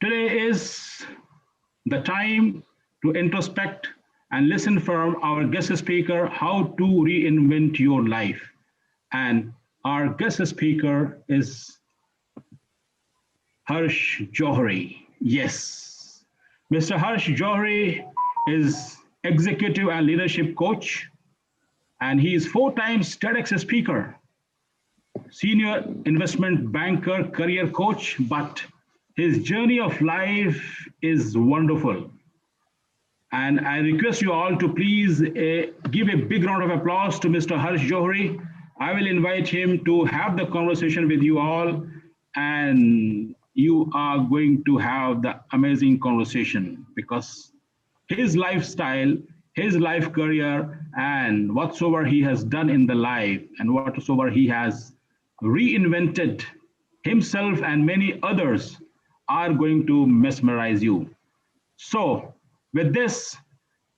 Today is the time to introspect and listen from our guest speaker how to reinvent your life. And our guest speaker is Harsh Johari. Yes, Mr. Harsh Johari is executive and leadership coach, and he is four times TEDx speaker, senior investment banker, career coach, but his journey of life is wonderful. And I request you all to please give a big round of applause to Mr. Harsh Johri. I will invite him to have the conversation with you all, and you are going to have the amazing conversation because his lifestyle, his life career, and whatsoever he has done in the life, and whatsoever he has reinvented himself and many others are going to mesmerize you. So, with this,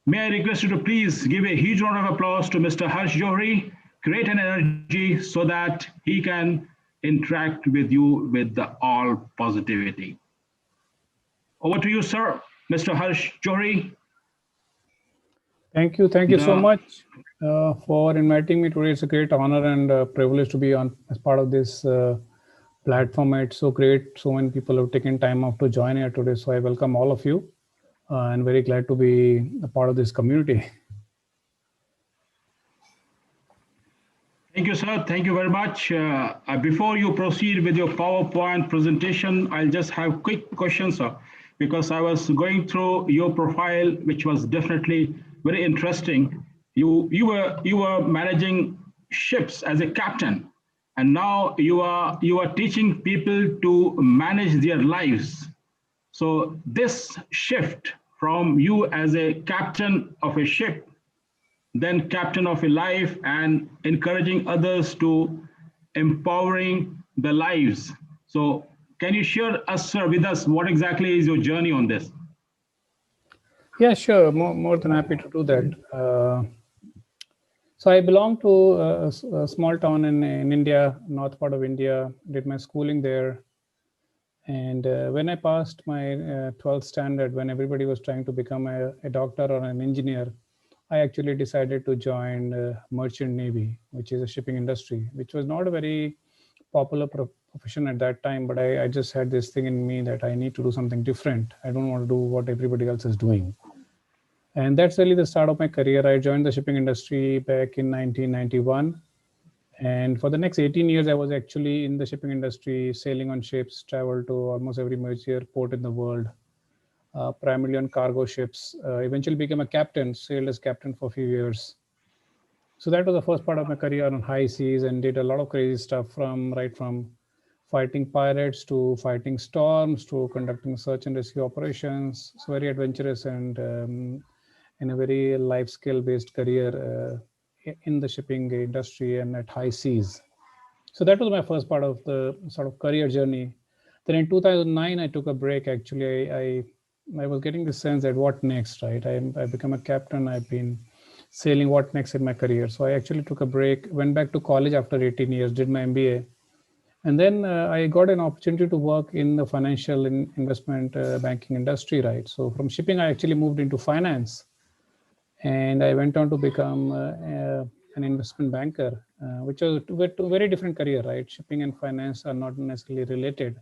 may I request you to please give a huge round of applause to Mr. Harsh Johri, create an energy so that he can interact with you with the all positivity. Over to you, sir, Mr. Harsh Johri. Thank you. Thank you so The much for inviting me today. It's a great honor and privilege to be on as part of this platform. It's so great. So many people have taken time off to join here today. So I welcome all of you and very glad to be a part of this community. Thank you, sir. Thank you very much. Before you proceed with your PowerPoint presentation, I'll just have quick questions, sir, because I was going through your profile, which was definitely very interesting. You were managing ships as a captain, and now you are teaching people to manage their lives. So this shift from you as a captain of a ship, then captain of a life, and encouraging others to empowering the lives. So can you share us, sir, with us what exactly is your journey on this? Yeah, sure. More than happy to do that. So I belong to a small town in India, north part of India, did my schooling there. And when I passed my 12th standard, when everybody was trying to become a doctor or an engineer, I actually decided to join merchant navy, which is a shipping industry, which was not a very popular profession at that time. But I just had this thing in me that I need to do something different. I don't want to do what everybody else is doing. And that's really the start of my career. I joined the shipping industry back in 1991. And for the next 18 years, I was actually in the shipping industry, sailing on ships, traveled to almost every major port in the world, primarily on cargo ships. Eventually became a captain, sailed as captain for a few years. So that was the first part of my career on high seas, and did a lot of crazy stuff from fighting pirates to fighting storms to conducting search and rescue operations. It's very adventurous and in a very life skill based career in the shipping industry and at high seas. So that was my first part of the sort of career journey. Then in 2009, I took a break. Actually, I was getting the sense that what next, right? I become a captain. I've been sailing. What next in my career? So I actually took a break, went back to college after 18 years, did my MBA, and then I got an opportunity to work in the financial investment banking industry, right? So from shipping, I actually moved into finance, and I went on to become an investment banker, which was a very different career, right? Shipping and finance are not necessarily related,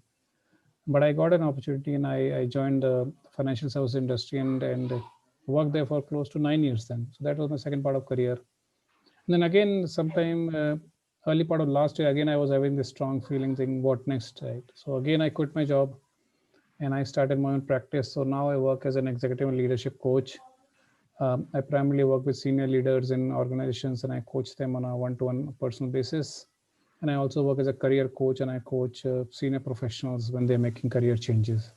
but I got an opportunity and I joined the financial service industry and worked there for close to 9 years then. So that was my second part of career. And then again, sometime early part of last year, again, I was having this strong feeling thinking, what next, right? So again, I quit my job and I started my own practice. So now I work as an executive and leadership coach. I primarily work with senior leaders in organizations and I coach them on a one-to-one personal basis. And I also work as a career coach and I coach senior professionals when they're making career changes.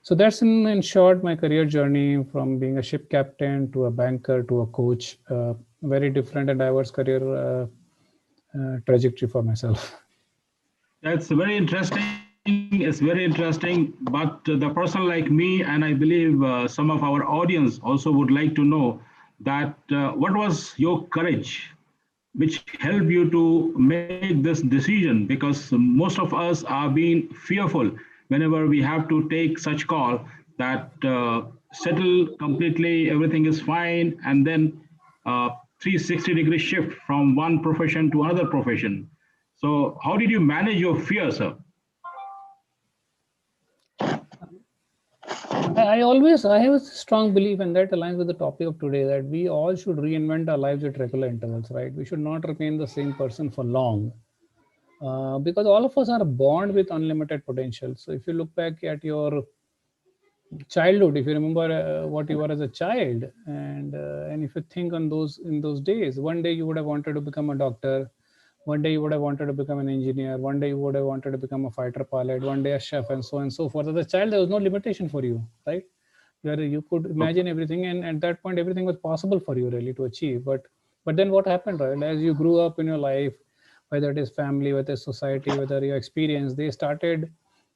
So that's in short my career journey from being a ship captain to a banker to a coach. Very different and diverse career trajectory for myself. That's very interesting. It's very interesting. But the person like me, and I believe some of our audience also would like to know that what was your courage which helped you to make this decision? Because most of us are being fearful whenever we have to take such call that settle completely, everything is fine, and then 360-degree shift from one profession to another profession. So how did you manage your fear, sir? I have a strong belief, and that aligns with the topic of today, that we all should reinvent our lives at regular intervals, right? We should not remain the same person for long, because all of us are born with unlimited potential. So if you look back at your childhood, if you remember what you were as a child, and if you think on those in those days, one day you would have wanted to become a doctor, one day you would have wanted to become an engineer, one day you would have wanted to become a fighter pilot, one day a chef, and so forth. As a child, there was no limitation for you, right? Where you could imagine everything, and at that point everything was possible for you really to achieve. But then what happened, right? As you grew up in your life, whether it is family, whether it's society, whether your experience, they started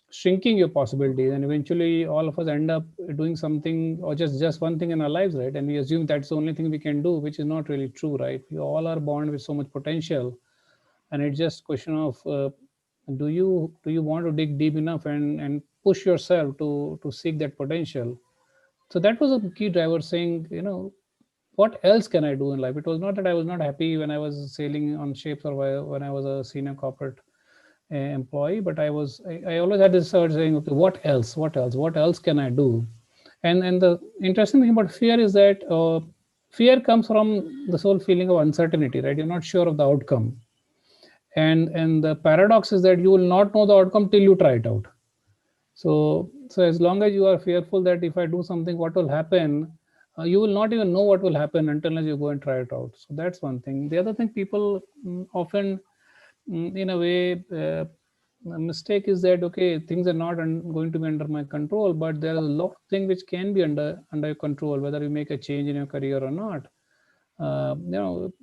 shrinking your possibilities, and eventually all of us end up doing something, or just one thing in our lives, right? And we assume that's the only thing we can do, which is not really true, right? We all are born with so much potential, and it's just question of do you want to dig deep enough and push yourself to seek that potential. So that was a key driver, saying, what else can I do in life? It was not that I was not happy when I was sailing on ships, or when I was a senior corporate employee, but I always had this urge saying, okay, what else can I do? And the interesting thing about fear is that fear comes from the sole feeling of uncertainty, right? You're not sure of the outcome, and the paradox is that you will not know the outcome till you try it out. So as long as you are fearful that if I do something, what will happen, you will not even know what will happen until you go and try it out. So that's one thing. The other thing, people often, in a way, a mistake is that, okay, things are not going to be under my control, but there are a lot of things which can be under your control, whether you make a change in your career or not. You know,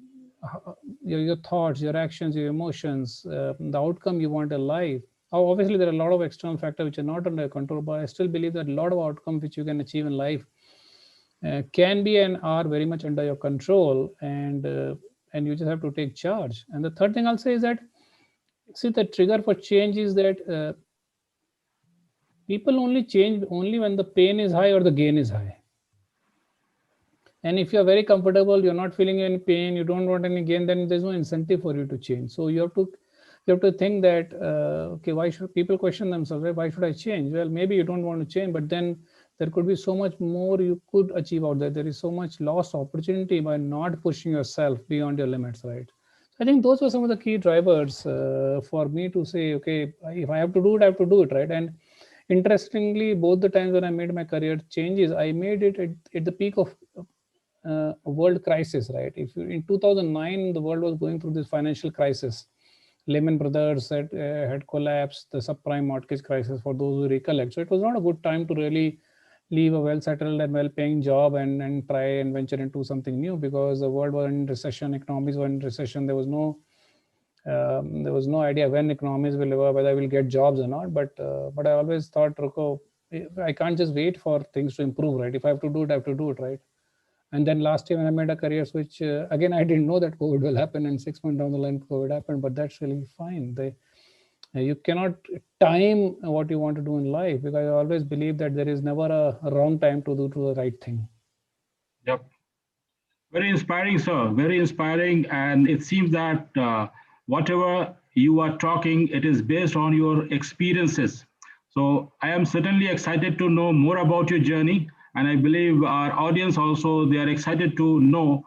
your thoughts, your actions, your emotions, the outcome you want in life. Obviously, there are a lot of external factors which are not under your control, but I still believe that a lot of outcomes which you can achieve in life can be and are very much under your control, and you just have to take charge. And the third thing I'll say is that, see, the trigger for change is that people only change only when the pain is high or the gain is high. And if you're very comfortable, you're not feeling any pain, you don't want any gain, then there's no incentive for you to change. So you have to think that, okay, why should people question themselves, right? Why should I change? Well, maybe you don't want to change, but then there could be so much more you could achieve out there. There is so much lost opportunity by not pushing yourself beyond your limits, right? So I think those were some of the key drivers for me to say, okay, if I have to do it, I have to do it, right? And interestingly, both the times when I made my career changes, I made it at the peak of a world crisis, right? If you, in 2009, the world was going through this financial crisis. Lehman Brothers had collapsed, the subprime mortgage crisis, for those who recollect. So it was not a good time to really leave a well-settled and well-paying job and try and venture into something new, because the world was in recession, economies were in recession. There was no idea when economies will ever, whether I will get jobs or not. But I always thought, Roko, I can't just wait for things to improve, right? If I have to do it, I have to do it, right? And then last year when I made a career switch, again, I didn't know that COVID will happen, and 6 months down the line, COVID happened. But that's really fine. You cannot time what you want to do in life, because I always believe that there is never a wrong time to do to the right thing. Yep. Very inspiring, sir. Very inspiring. And it seems that whatever you are talking, it is based on your experiences. So I am certainly excited to know more about your journey. And I believe our audience also, they are excited to know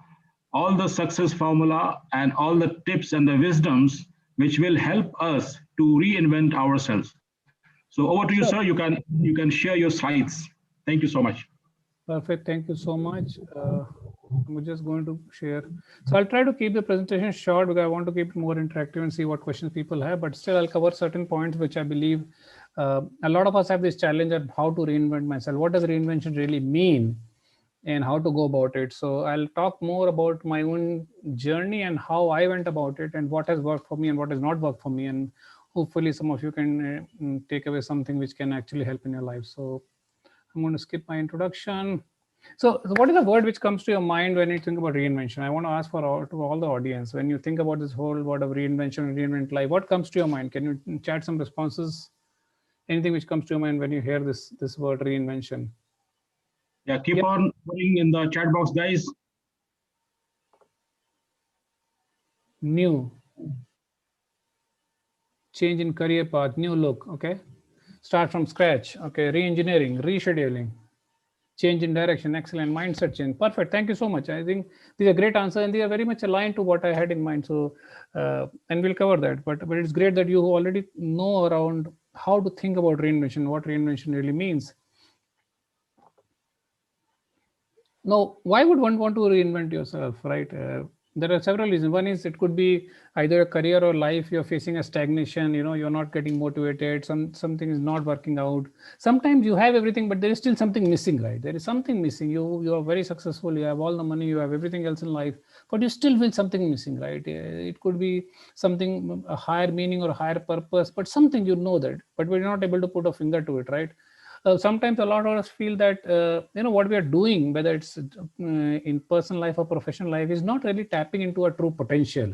all the success formula and all the tips and the wisdoms which will help us to reinvent ourselves. So over to you, sir. Sure. You can share your slides. Thank you so much. Perfect. Thank you so much. I'm just going to share. So I'll try to keep the presentation short, because I want to keep it more interactive and see what questions people have. But still, I'll cover certain points which I believe a lot of us have this challenge of how to reinvent myself. What does reinvention really mean, and how to go about it? So I'll talk more about my own journey and how I went about it, and what has worked for me and what has not worked for me. And hopefully, some of you can take away something which can actually help in your life. So I'm going to skip my introduction. So what is the word which comes to your mind when you think about reinvention? I want to ask to all the audience, when you think about this whole word of reinvention and reinvent life, what comes to your mind? Can you chat some responses Anything which comes to your mind when you hear this word reinvention? Yeah, keep Yep. on putting in the chat box, guys. New, change in career path, new look. Okay, start from scratch. Okay, re-engineering, rescheduling, change in direction, excellent, mindset change. Perfect, thank you so much. I think these are great answers, and they are very much aligned to what I had in mind. So and we'll cover that, but it's great that you already know around how to think about reinvention, what reinvention really means. Now, why would one want to reinvent yourself, right? There are several reasons. One is it could be either a career or life. You're facing a stagnation. You're not getting motivated. Something is not working out. Sometimes you have everything, but there is still something missing, right? There is something missing. You are very successful. You have all the money. You have everything else in life, but you still feel something missing, right? It could be something, a higher meaning or a higher purpose, but something that, but we're not able to put a finger to it, right? Sometimes a lot of us feel that what we are doing, whether it's in personal life or professional life, is not really tapping into our true potential.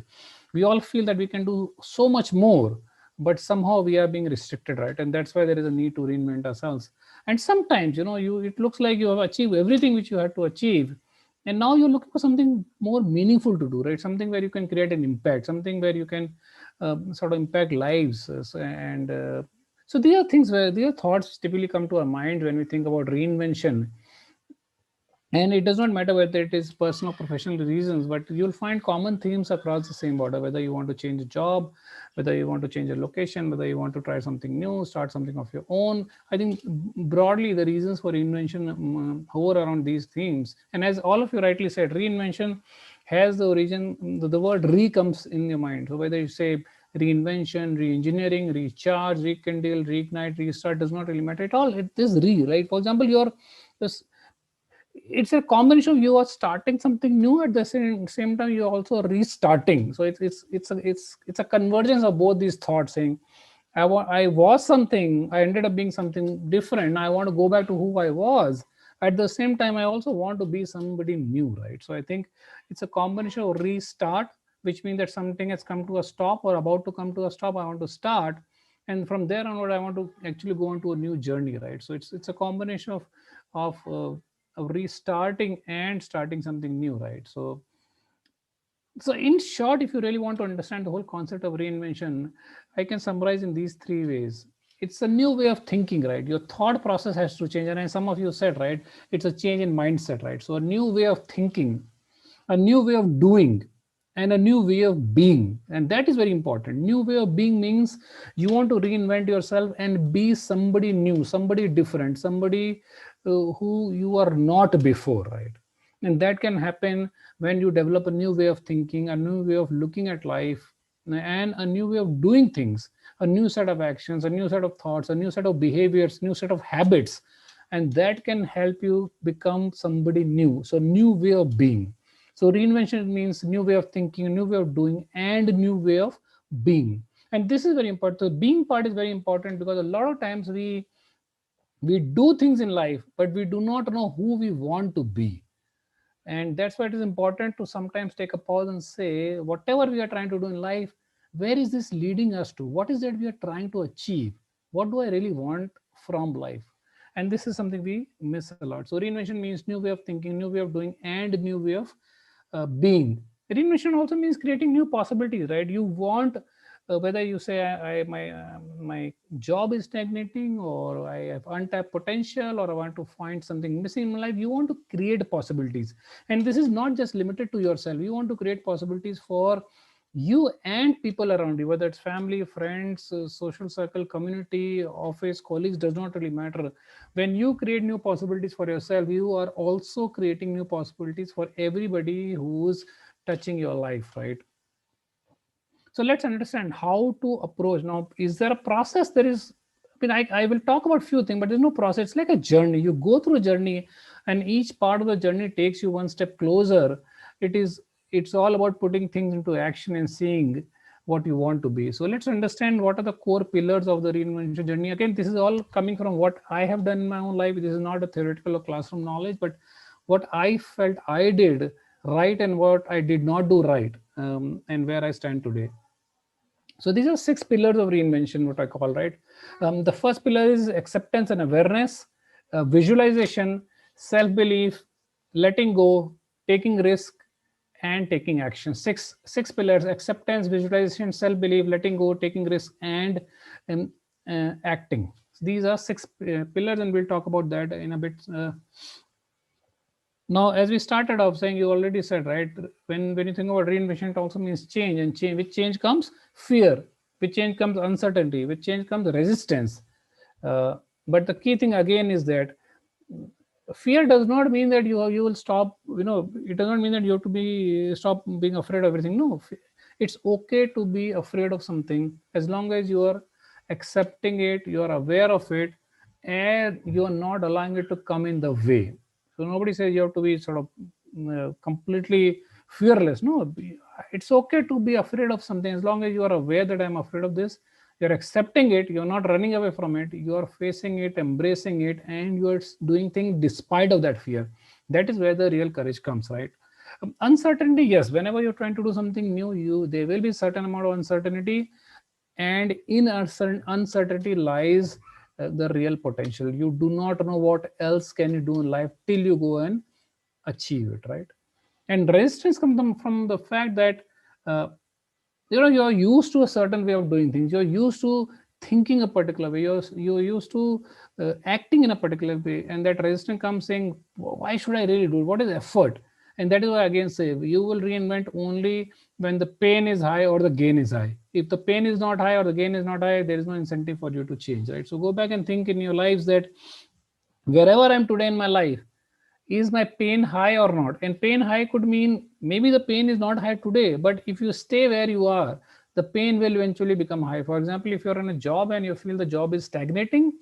We all feel that we can do so much more, but somehow we are being restricted, right? And that's why there is a need to reinvent ourselves. And sometimes it looks like you have achieved everything which you had to achieve, and now you're looking for something more meaningful to do, right? Something where you can create an impact, something where you can sort of impact lives. And so these are things where these are thoughts typically come to our mind when we think about reinvention. And it does not matter whether it is personal or professional reasons, but you'll find common themes across the same border, whether you want to change a job, whether you want to change a location, whether you want to try something new, start something of your own. I think broadly the reasons for reinvention hover around these themes. And as all of you rightly said, reinvention has the origin, the word re comes in your mind. So whether you say reinvention, re-engineering, recharge, rekindle, reignite, restart, does not really matter at all. It is re, right? For example, this it's a combination of you are starting something new, at the same time you're also restarting. So it's a convergence of both these thoughts, saying I was something, I ended up being something different, I want to go back to who I was. At the same time I also want to be somebody new, right? So I think it's a combination of restart, which means that something has come to a stop or about to come to a stop, I want to start, and from there onward I want to actually go into a new journey, right? So it's a combination of restarting and starting something new, right? So in short, if you really want to understand the whole concept of reinvention, I can summarize in these three ways. It's a new way of thinking, right? Your thought process has to change, and some of you said, right, it's a change in mindset, right? So a new way of thinking, a new way of doing, and a new way of being. And that is very important. New way of being means you want to reinvent yourself and be somebody new, somebody different, somebody who you are not before, right? And that can happen when you develop a new way of thinking, a new way of looking at life, and a new way of doing things, a new set of actions, a new set of thoughts, a new set of behaviors, new set of habits. And that can help you become somebody new. So new way of being. So reinvention means new way of thinking, new way of doing, and new way of being. And this is very important. The being part is very important, because a lot of times we do things in life, but we do not know who we want to be. And that's why it is important to sometimes take a pause and say, whatever we are trying to do in life, where is this leading us to? What is that we are trying to achieve? What do I really want from life? And this is something we miss a lot. So reinvention means new way of thinking, new way of doing, and new way of being. Reinvention also means creating new possibilities, right? You want, whether you say my job is stagnating, or I have untapped potential, or I want to find something missing in life, you want to create possibilities. And this is not just limited to yourself. You want to create possibilities for you and people around you, whether it's family, friends, social circle, community, office, colleagues, does not really matter. When you create new possibilities for yourself, you are also creating new possibilities for everybody who's touching your life, right? So let's understand how to approach. Now, is there a process? There is, I will talk about few things, but there's no process. It's like a journey. You go through a journey, and each part of the journey takes you one step closer. It's all about putting things into action and seeing what you want to be. So let's understand what are the core pillars of the reinvention journey. Again, this is all coming from what I have done in my own life. This is not a theoretical or classroom knowledge, but what I felt I did right and what I did not do right, and where I stand today. So these are 6 pillars of reinvention, what I call, right? The first pillar is acceptance and awareness, visualization, self-belief, letting go, taking risk, and taking action. Six pillars: acceptance, visualization, self-belief, letting go, taking risk, and um, acting. These are 6 pillars, and we'll talk about that in a bit. Now, as we started off saying, you already said, right, when you think about reinvention, it also means change, and change. With change comes fear, with change comes uncertainty, with change comes resistance. Uh, but the key thing again is that fear does not mean that you will stop. It does not mean that you have to be stop being afraid of everything. No, it's okay to be afraid of something as long as you are accepting it, you are aware of it, and you are not allowing it to come in the way. So nobody says you have to be sort of completely fearless. No, it's okay to be afraid of something as long as you are aware that I'm afraid of this. You're accepting it, you're not running away from it, you are facing it, embracing it, and you're doing things despite of that fear. That is where the real courage comes, right? Uncertainty, yes, whenever you're trying to do something new, you there will be certain amount of uncertainty, and in uncertainty lies the real potential. You do not know what else can you do in life till you go and achieve it, right? And resistance comes from the fact that uh, you're used to a certain way of doing things, you're used to thinking a particular way, you're used to acting in a particular way, and that resistance comes saying, why should I really do it, what is effort? And that is why I again say, you will reinvent only when the pain is high or the gain is high. If the pain is not high or the gain is not high, there is no incentive for you to change, right? So go back and think in your lives that wherever I'm today in my life, is my pain high or not? And pain high could mean maybe the pain is not high today, but if you stay where you are, the pain will eventually become high. For example, if you're in a job and you feel the job is stagnating,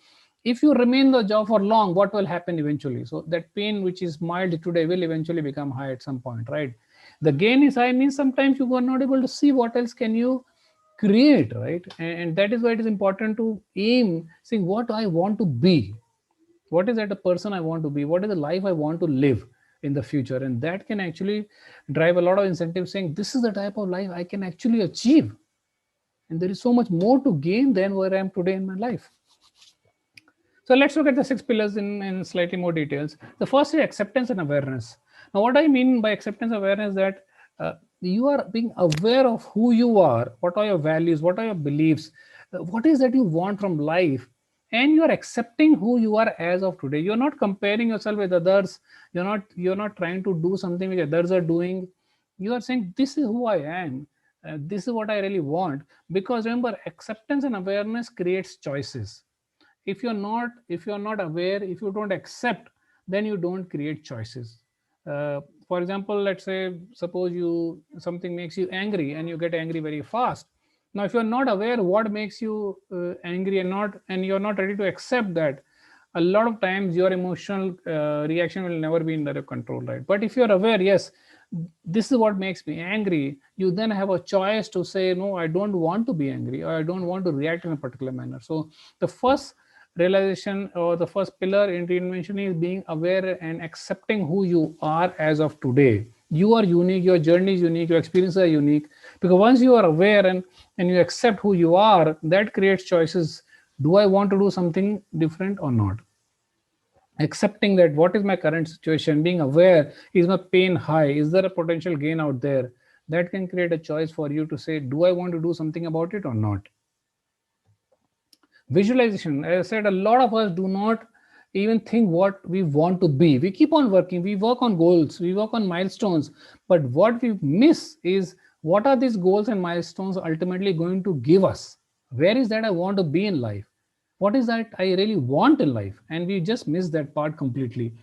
if you remain the job for long, what will happen eventually? So that pain which is mild today will eventually become high at some point, right? The gain is high means sometimes you are not able to see what else can you create, right? And that is why it is important to aim saying what I want to be, what is that a person I want to be, what is the life I want to live in the future, and that can actually drive a lot of incentives saying this is the type of life I can actually achieve, and there is so much more to gain than where I am today in my life. So let's look at the 6 pillars in slightly more details. The first is acceptance and awareness. Now, what I mean by acceptance and awareness, that you are being aware of who you are, what are your values, what are your beliefs, what is that you want from life, and you are accepting who you are as of today. You're not comparing yourself with others. You're not trying to do something which others are doing. You are saying this is who I am. This is what I really want. Because remember, acceptance and awareness creates choices. If you're not aware, if you don't accept, then you don't create choices. For example, let's say, suppose you something makes you angry and you get angry very fast. Now if you're not aware what makes you angry, and you're not ready to accept that, a lot of times your emotional reaction will never be in your control, right? But if you're aware, yes, this is what makes me angry, you then have a choice to say, no, I don't want to be angry, or I don't want to react in a particular manner. So the first realization, or the first pillar in reinvention, is being aware and accepting who you are as of today. You are unique, your journey is unique, your experiences are unique. Because once you are aware and you accept who you are, that creates choices. Do I want to do something different or not? Accepting that what is my current situation, being aware, is my pain high, is there a potential gain out there, that can create a choice for you to say, do I want to do something about it or not? Visualization, as I said, a lot of us do not even think what we want to be. We keep on working, we work on goals, we work on milestones, but what we miss is, what are these goals and milestones ultimately going to give us? Where is that I want to be in life? What is that I really want in life? And we just miss that part completely.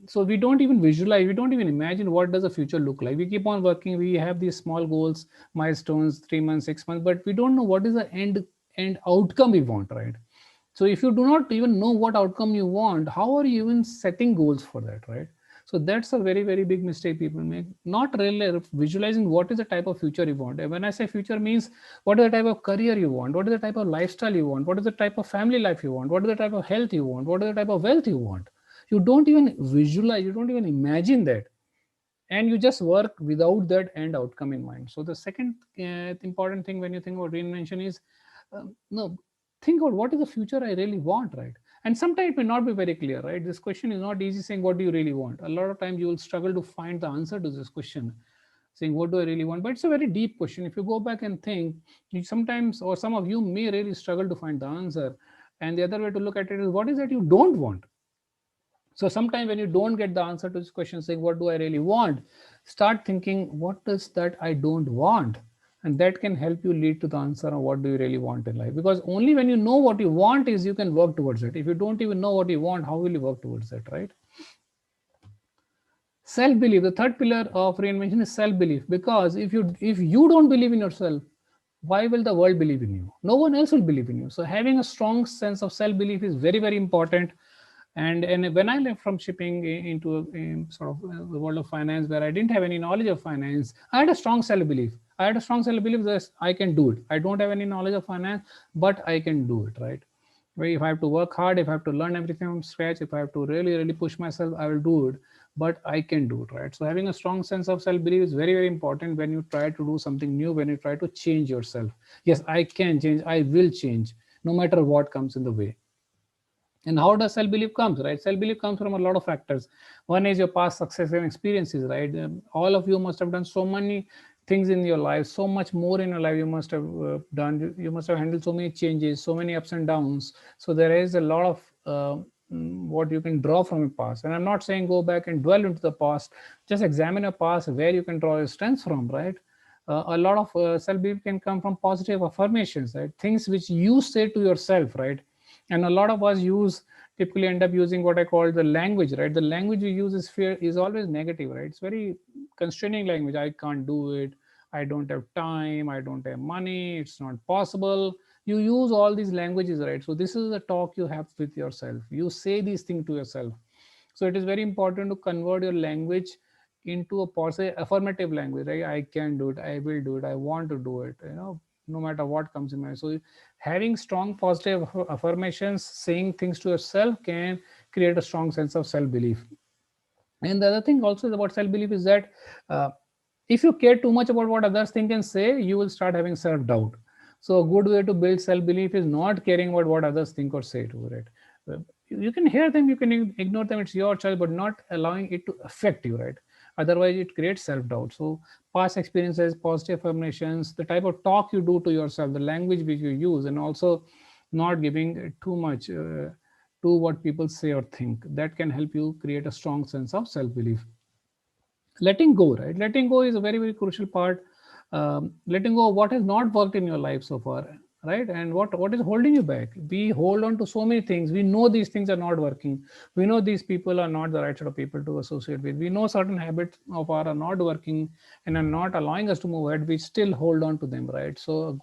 So we don't even visualize, we don't even imagine what does the future look like. We keep on working, we have these small goals, milestones, 3 months, 6 months, but we don't know what is the end outcome we want, right? So if you do not even know what outcome you want, how are you even setting goals for that, right? So that's a very, very big mistake people make, not really visualizing what is the type of future you want. And when I say future, means what is the type of career you want, what is the type of lifestyle you want, what is the type of family life you want, what is the type of health you want, what is the type of wealth you want. You don't even visualize, you don't even imagine that. and you just work without that end outcome in mind. So the second important thing when you think about reinvention is, no, think about what is the future I really want, right? And sometimes it may not be very clear, right? This question is not easy, saying what do you really want. A lot of times you will struggle to find the answer to this question, saying what do I really want. But it's a very deep question. If you go back and think, you sometimes, or some of you may really struggle to find the answer. And the other way to look at it is, what is that you don't want? So sometimes when you don't get the answer to this question, saying what do I really want, start thinking what is that I don't want, and that can help you lead to the answer of what do you really want in life. Because only when you know what you want is you can work towards it. If you don't even know what you want, how will you work towards it, right? Self-belief, the third pillar of reinvention is self-belief. Because if you don't believe in yourself, why will the world believe in you? No one else will believe in you. So having a strong sense of self-belief is very, very important. And when I left from shipping into sort of the world of finance, where I didn't have any knowledge of finance, I had a strong self-belief. I had a strong self-belief that I can do it. I don't have any knowledge of finance, but I can do it, right? Where if I have to work hard, if I have to learn everything from scratch, if I have to really, really push myself, I will do it. But I can do it, right? So having a strong sense of self-belief is very, very important when you try to do something new, when you try to change yourself. Yes, I can change. I will change, no matter what comes in the way. And how does self-belief comes, right? Self-belief comes from a lot of factors. One is your past success and experiences, right? All of you must have done so many things in your life, so much more in your life you must have done. You must have handled so many changes, so many ups and downs. So there is a lot of what you can draw from your past. And I'm not saying go back and dwell into the past. Just examine your past, where you can draw your strengths from, right? A lot of self-belief can come from positive affirmations, right? Things which you say to yourself, right? And a lot of us use typically end up using what I call the language, right? The language we use is fear, is always negative, right? It's very constraining language. I can't do it. I don't have time. I don't have money. It's not possible. You use all these languages, right? So this is the talk you have with yourself. You say these things to yourself. So it is very important to convert your language into a positive affirmative language, right? I can do it. I will do it. I want to do it. No matter what comes in mind. So having strong positive affirmations, saying things to yourself, can create a strong sense of self-belief. And the other thing also is about self-belief is that uh, if you care too much about what others think and say, you will start having self-doubt. So a good way to build self-belief is not caring about what others think or say to it. You can hear them, you can ignore them, it's your choice, but not allowing it to affect you, right? Otherwise it creates self-doubt. So past experiences, positive affirmations, the type of talk you do to yourself, the language which you use, and also not giving too much to what people say or think, that can help you create a strong sense of self-belief. Letting go, right? Letting go is a very, very crucial part. Letting go of what has not worked in your life so far, right? And what is holding you back. We hold on to so many things. We know these things are not working. We know these people are not the right sort of people to associate with. We know certain habits of ours are not working and are not allowing us to move ahead. We still hold on to them, right? So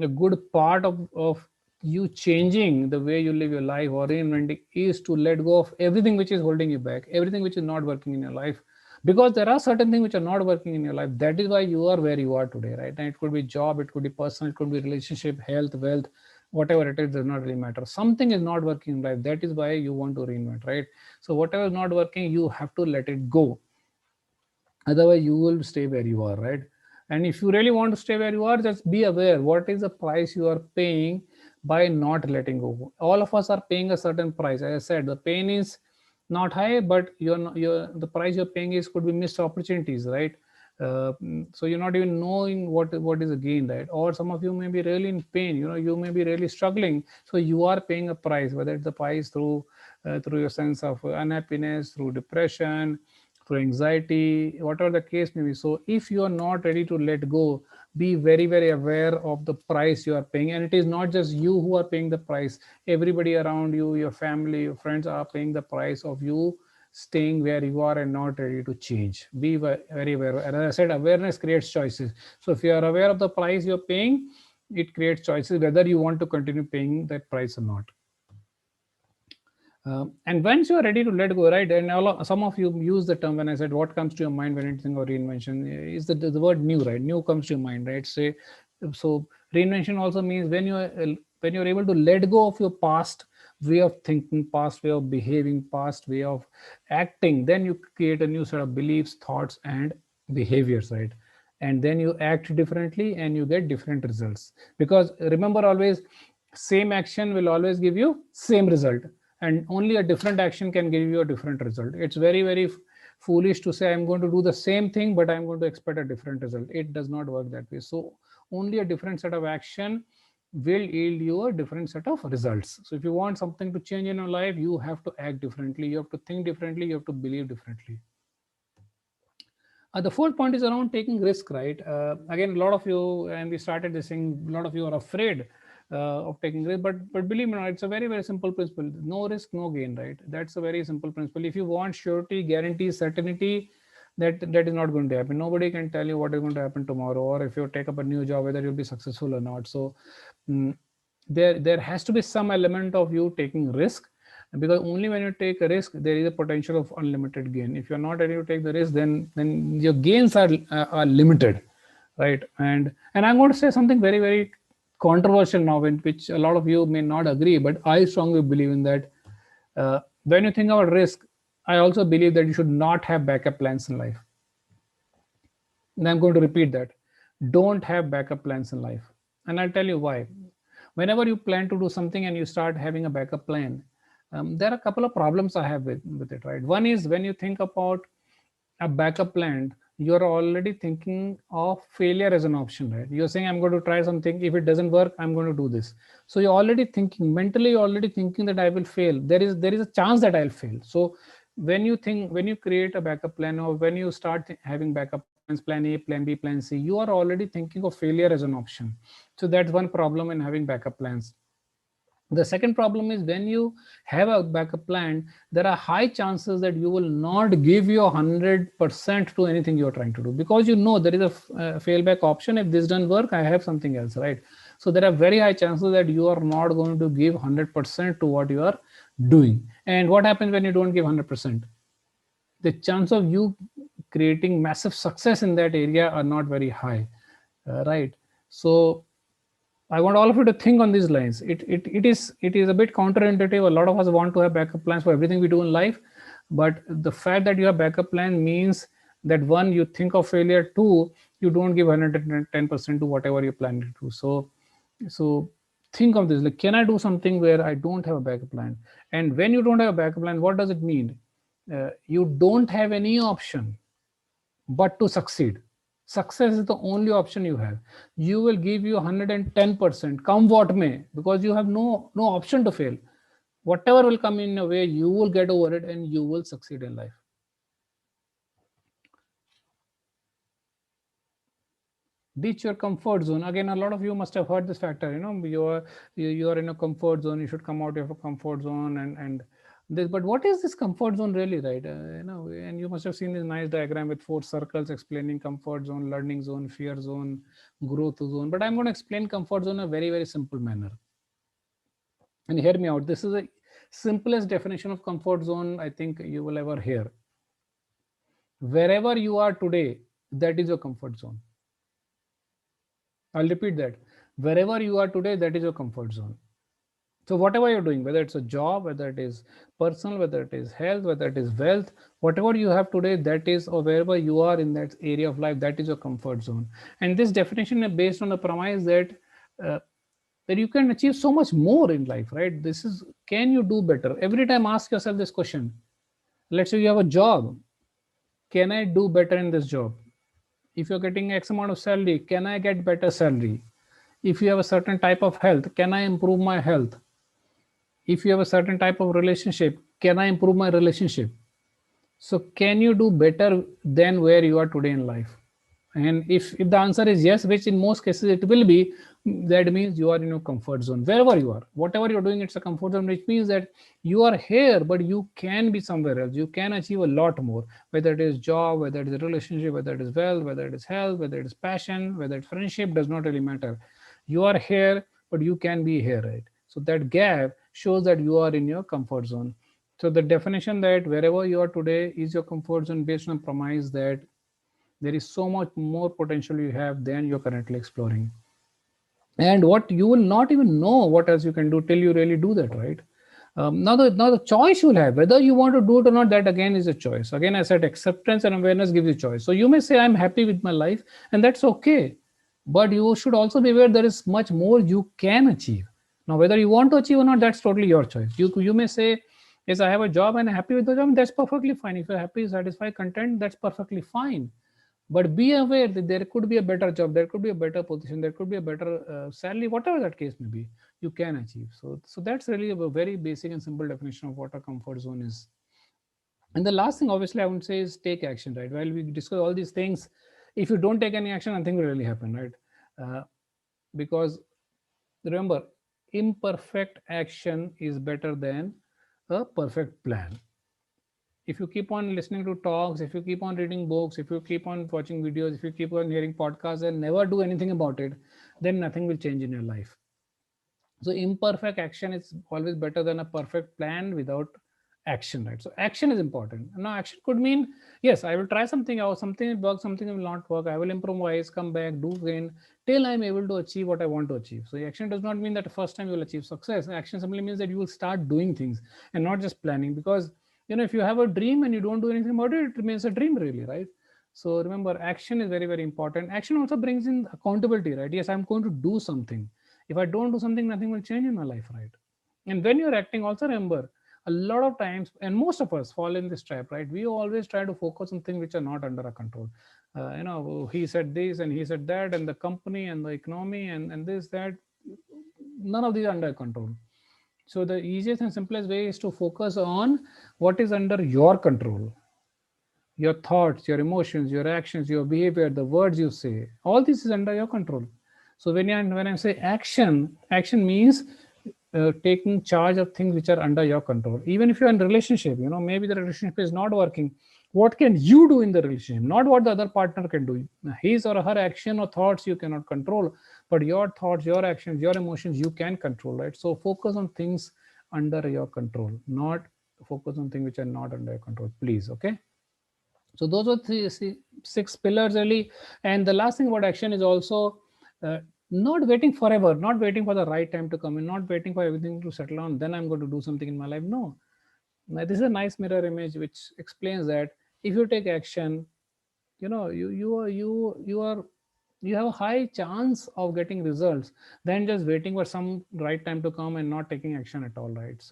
a good part of you changing the way you live your life or reinventing is to let go of everything which is holding you back, everything which is not working in your life. Because there are certain things which are not working in your life. That is why you are where you are today, right? And it could be job, it could be personal, it could be relationship, health, wealth, whatever it is, does not really matter. Something is not working in life. That is why you want to reinvent, right? So whatever is not working, you have to let it go. Otherwise you will stay where you are, right? And if you really want to stay where you are, just be aware what is the price you are paying by not letting go. All of us are paying a certain price. As I said, the pain is not high, but the price you're paying is could be missed opportunities, right? So you're not even knowing what is the gain, right? Or some of you may be really in pain, you may be really struggling, so you are paying a price, whether it's the price through your sense of unhappiness, through depression, through anxiety, whatever the case may be. So if you are not ready to let go, be very, very aware of the price you are paying. And it is not just you who are paying the price. Everybody around you, your family, your friends are paying the price of you staying where you are and not ready to change. Be very aware. And as I said, awareness creates choices. So if you are aware of the price you're paying, it creates choices whether you want to continue paying that price or not. And once you are ready to let go, right? And some of you use the term when I said what comes to your mind when you think of reinvention is the word new, right? New comes to your mind, right? So reinvention also means when you're able to let go of your past, way of thinking, past way of behaving, past way of acting. Then you create a new set of beliefs, thoughts, and behaviors, right? And then you act differently and you get different results. Because remember always, same action will always give you same result, and only a different action can give you a different result. It's very, very foolish to say I'm going to do the same thing but I'm going to expect a different result. It does not work that way. So only a different set of action will yield you a different set of results. So if you want something to change in your life, you have to act differently, you have to think differently, you have to believe differently. The fourth point is around taking risk, right? Again, a lot of you, and we started this thing, a lot of you are afraid of taking risk, but believe me, it's a very, very simple principle. No risk, no gain, right? That's a very simple principle. If you want surety, guarantee, certainty, that is not going to happen. Nobody can tell you what is going to happen tomorrow, or if you take up a new job, whether you'll be successful or not. So mm, there has to be some element of you taking risk, because only when you take a risk there is a potential of unlimited gain. If you're not ready to take the risk, then your gains are limited, right? And I'm going to say something very, very controversial now, in which a lot of you may not agree, but I strongly believe in that. When you think about risk, I also believe that you should not have backup plans in life. And I'm going to repeat that. Don't have backup plans in life. And I'll tell you why. Whenever you plan to do something and you start having a backup plan, there are a couple of problems I have with it, right? One is, when you think about a backup plan, you're already thinking of failure as an option, right? You're saying, I'm going to try something. If it doesn't work, I'm going to do this. So you're already thinking, mentally, you're already thinking that I will fail. There is a chance that I'll fail. So when you create a backup plan, or when you start having backup plans, plan A, plan B, plan C, you are already thinking of failure as an option. So that's one problem in having backup plans. The second problem is, when you have a backup plan, there are high chances that you will not give your 100% to anything you're trying to do, because you know there is a failback option. If this doesn't work, I have something else, right? So there are very high chances that you are not going to give 100% to what you are doing. And what happens when you don't give 100%? The chance of you creating massive success in that area are not very high, right? So I want all of you to think on these lines. It is a bit counterintuitive. A lot of us want to have backup plans for everything we do in life, but the fact that you have backup plan means that, one, you think of failure. Two, you don't give 110% to whatever you plan to do. So think of this: like, can I do something where I don't have a backup plan? And when you don't have a backup plan, what does it mean? You don't have any option but to succeed. Success is the only option you have. You will give you 110%, come what may, because you have no option to fail. Whatever will come in your way, you will get over it and you will succeed in life. Ditch your comfort zone. Again, a lot of you must have heard this factor. You are in a comfort zone. You should come out of a comfort zone, and this. But what is this comfort zone really, right? And you must have seen this nice diagram with 4 circles explaining comfort zone, learning zone, fear zone, growth zone. But I'm going to explain comfort zone in a very, very simple manner. And hear me out. This is the simplest definition of comfort zone I think you will ever hear. Wherever you are today, that is your comfort zone. I'll repeat that. Wherever you are today, that is your comfort zone. So whatever you're doing, whether it's a job, whether it is personal, whether it is health, whether it is wealth, whatever you have today, that is, or wherever you are in that area of life, that is your comfort zone. And this definition is based on the premise that that you can achieve so much more in life, right? This is, can you do better? Every time ask yourself this question. Let's say you have a job. Can I do better in this job? If you're getting X amount of salary, can I get better salary? If you have a certain type of health, can I improve my health? If you have a certain type of relationship, can I improve my relationship? So can you do better than where you are today in life? And if the answer is yes, which in most cases it will be, that means you are in your comfort zone. Wherever you are, whatever you're doing, it's a comfort zone, which means that you are here, but you can be somewhere else. You can achieve a lot more, whether it is job, whether it is a relationship, whether it is wealth, whether it is health, whether it is passion, whether it's friendship, does not really matter. You are here, but you can be here, right? So that gap shows that you are in your comfort zone. So the definition that wherever you are today is your comfort zone, based on premise that there is so much more potential you have than you're currently exploring. And what you will not even know what else you can do till you really do that, right? Now the choice you'll have, whether you want to do it or not, that again is a choice. Again, I said acceptance and awareness gives you choice. So you may say, I'm happy with my life, and that's okay. But you should also be aware there is much more you can achieve. Now, whether you want to achieve or not, that's totally your choice. You may say, yes, I have a job and I'm happy with the job, that's perfectly fine. If you're happy, satisfied, content, that's perfectly fine. But be aware that there could be a better job, there could be a better position, there could be a better salary, whatever that case may be, you can achieve. So that's really a very basic and simple definition of what a comfort zone is. And the last thing, obviously, I would say is take action, right? While we discuss all these things, if you don't take any action, nothing will really happen, right? Because remember, imperfect action is better than a perfect plan. If you keep on listening to talks, if you keep on reading books, if you keep on watching videos, if you keep on hearing podcasts and never do anything about it, then nothing will change in your life. So imperfect action is always better than a perfect plan without action, right? So action is important. Now action could mean, yes, I will try something out, something will work, something will not work, I will improvise, come back, do again till I'm able to achieve what I want to achieve. So action does not mean that the first time you will achieve success. Action simply means that you will start doing things and not just planning. Because if you have a dream and you don't do anything about it, it remains a dream, really, right? So remember, action is very, very important. Action also brings in accountability, right? Yes, I'm going to do something. If I don't do something, nothing will change in my life, right? And when you're acting, also remember, a lot of times, and most of us fall in this trap, right? We always try to focus on things which are not under our control. He said this and he said that, and the company and the economy and this, that, none of these are under control. So the easiest and simplest way is to focus on what is under your control. Your thoughts, your emotions, your actions, your behavior, the words you say, all this is under your control. So when I say action means taking charge of things which are under your control. Even if you're in a relationship, maybe the relationship is not working. What can you do in the relationship? Not what the other partner can do. His or her action or thoughts you cannot control, but your thoughts, your actions, your emotions you can control, right? So focus on things under your control, not focus on things which are not under your control, please. Okay. So those are six pillars really. And the last thing about action is also not waiting forever, not waiting for the right time to come in, not waiting for everything to settle on, then I'm going to do something in my life. No. Now, this is a nice mirror image which explains that if you take action, you have a high chance of getting results than just waiting for some right time to come and not taking action at all, right?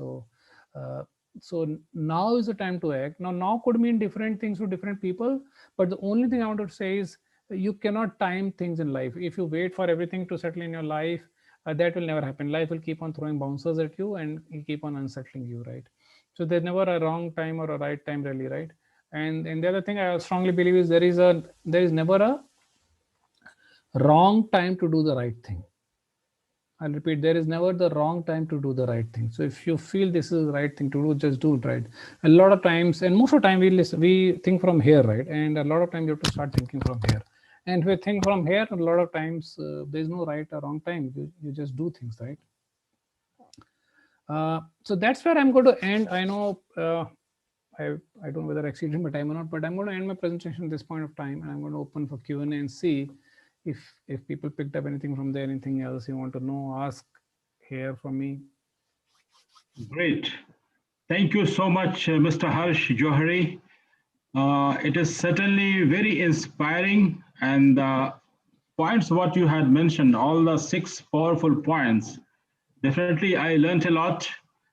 Uh, so now is the time to act. Now could mean different things to different people, but the only thing I want to say is you cannot time things in life. If you wait for everything to settle in your life, that will never happen. Life will keep on throwing bouncers at you and keep on unsettling you, right? So there's never a wrong time or a right time, really, right? And the other thing I strongly believe is there is never a wrong time to do the right thing. I'll repeat, there is never the wrong time to do the right thing. So if you feel this is the right thing to do, just do it, right? A lot of times, and most of the time we think from here, right? And a lot of times you have to start thinking from here. And if you think from here, a lot of times there's no right or wrong time. You just do things, right? So that's where I'm going to end. I know I don't know whether I exceeded my time or not, but I'm going to end my presentation at this point of time, and I'm going to open for Q&A and see if people picked up anything from there, anything else you want to know, ask, hear from me. Great. Thank you so much, Mr. Harsh Johari. It is certainly very inspiring, and the points what you had mentioned, all the 6 powerful points, definitely I learned a lot,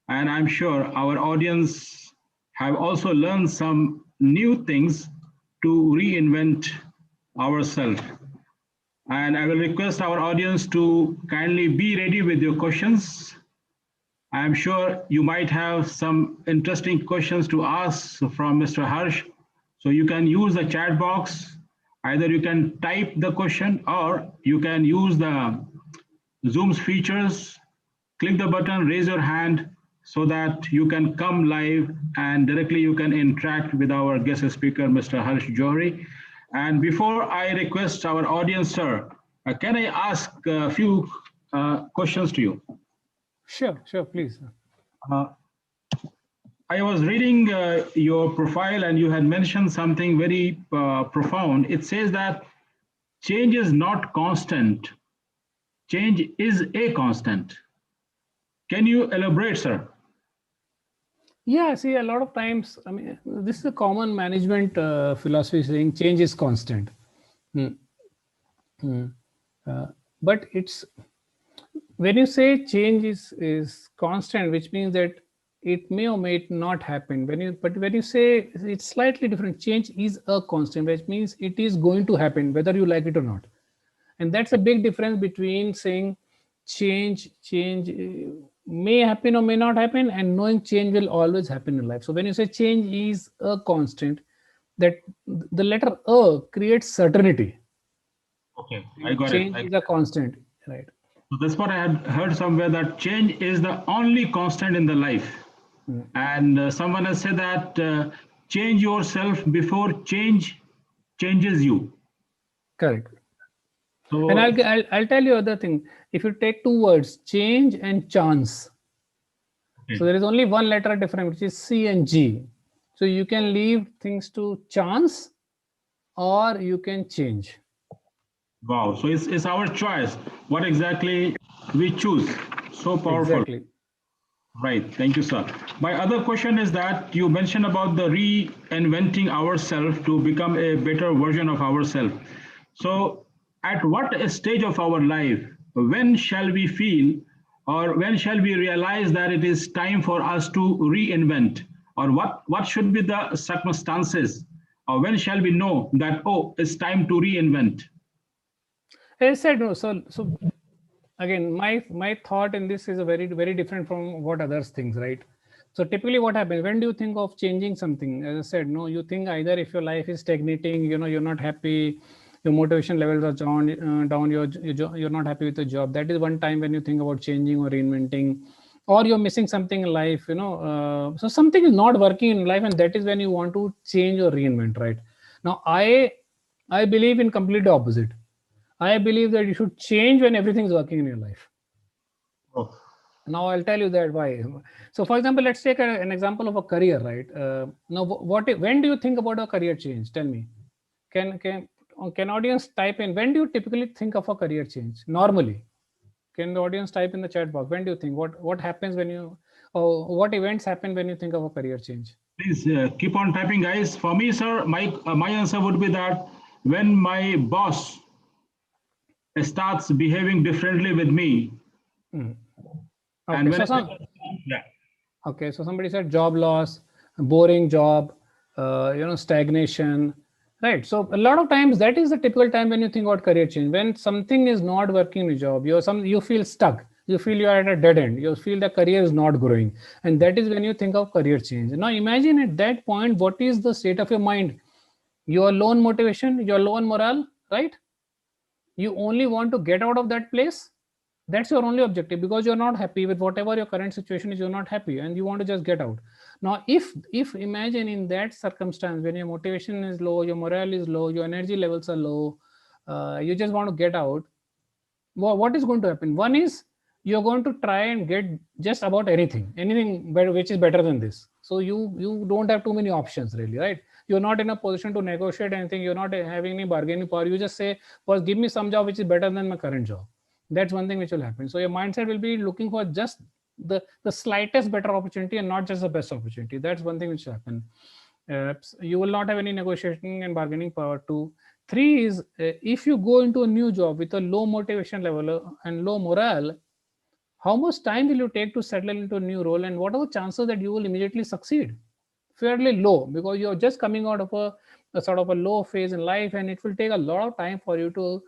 and I'm sure our audience have also learned some new things to reinvent ourselves. And I will request our audience to kindly be ready with your questions. I'm sure you might have some interesting questions to ask from Mr. Harsh. So you can use the chat box. Either you can type the question or you can use the Zoom's features. Click the button, raise your hand so that you can come live and directly you can interact with our guest speaker, Mr. Harsh Johari. And before I request our audience, sir, can I ask a few questions to you? Sure, please. Uh, I was reading your profile and you had mentioned something very profound. It says that change is not constant, change is a constant. Can you elaborate, sir? Yeah, see, a lot of times, I mean, this is a common management philosophy saying change is constant. Hmm. Hmm. Uh, but it's when you say change is constant, which means that it may or may not happen. When you say it's slightly different, change is a constant, which means it is going to happen whether you like it or not. And that's a big difference between saying change may happen or may not happen, and knowing change will always happen in life. So when you say change is a constant, that the letter a creates certainty, Okay, I and got it. change is a constant, right? So that's what I had heard somewhere, that change is the only constant in the life. Mm, And someone has said that change yourself before change changes you. correct. And So, I'll tell you other thing. If you take two words, change and chance, so okay. there is only one letter different, which is C and G. So you can leave things to chance or you can change. Wow. So it's our choice what exactly we choose. So powerful. Exactly. Right. Thank you, sir. My other question is that you mentioned about the reinventing ourselves to become a better version of ourselves. So, at what stage of our life, when shall we feel or when shall we realize that it is time for us to reinvent? Or what should be the circumstances? Or when shall we know that, oh, it's time to reinvent? As I said, no. So again, my thought in this is a very different from what others think, right? So typically, what happens when do you think of changing something? As I said, no, you think either if your life is stagnating, you're not happy, your motivation levels are down, you're not happy with the job. That is one time when you think about changing or reinventing, or you're missing something in life. So something is not working in life, and that is when you want to change or reinvent, right? Now, I believe in completely opposite. I believe that you should change when everything is working in your life. Oh, Now I'll tell you that why. So, for example, let's take an example of a career, right? Now, when do you think about a career change? Tell me. Can audience type in when do you typically think of a career change? Normally, can the audience type in the chat box? When do you think what happens when you or what events happen when you think of a career change? please keep on typing, guys. For me, sir, my answer would be that when my boss starts behaving differently with me, Hmm. and Okay, when so I say, some yeah, Okay, so somebody said job loss, boring job, stagnation, right? So a lot of times that is the typical time when you think about career change. When something is not working in a job, you feel stuck. You feel you are at a dead end. You feel the career is not growing, and that is when you think of career change. Now imagine at that point, what is the state of your mind? Your low on motivation, your low on morale, right? You only want to get out of that place. That's your only objective because you're not happy with whatever your current situation is. You're not happy and you want to just get out. Now if imagine in that circumstance, when your motivation is low, your morale is low, your energy levels are low, you just want to get out. What is going to happen? One is you're going to try and get just about anything better, which is better than this. So you don't have too many options really, right? You're not in a position to negotiate anything. You're not having any bargaining power. You just say, "Boss, give me some job which is better than my current job." That's one thing which will happen. So your mindset will be looking for just the slightest better opportunity and not just the best opportunity. That's one thing which will happen. You will not have any negotiating and bargaining power. Two, three is if you go into a new job with a low motivation level and low morale, how much time will you take to settle into a new role, and what are the chances that you will immediately succeed? Fairly low, because you're just coming out of a sort of a low phase in life, and it will take a lot of time for you to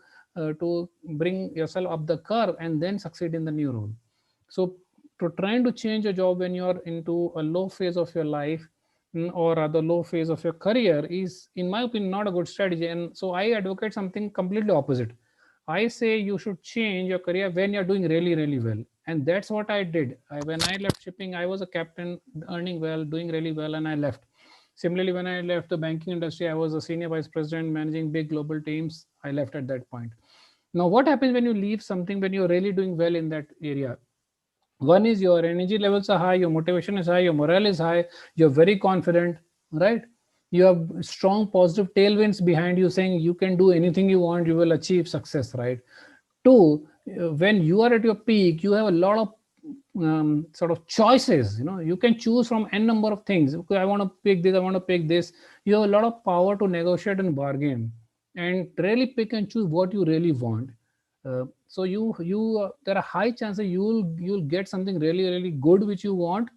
bring yourself up the curve and then succeed in the new role. So to trying to change a job when you're into a low phase of your life, or rather low phase of your career, is in my opinion not a good strategy. And so I advocate something completely opposite. I say you should change your career when you're doing really well, and that's what I did. When I left shipping, I was a captain, earning well, doing really well, and I left. Similarly, when I left the banking industry, I was a senior vice president managing big global teams. I left at that point. Now, what happens when you leave something when you're really doing well in that area? One is your energy levels are high, your motivation is high, your morale is high, you're very confident, right? You have strong positive tailwinds behind you saying you can do anything you want, you will achieve success, right? Two, when you are at your peak, you have a lot of sort of choices. You can choose from n number of things. Okay, I want to pick this, I want to pick this. You have a lot of power to negotiate and bargain and really pick and choose what you really want. So there are high chances you'll get something really good which you want,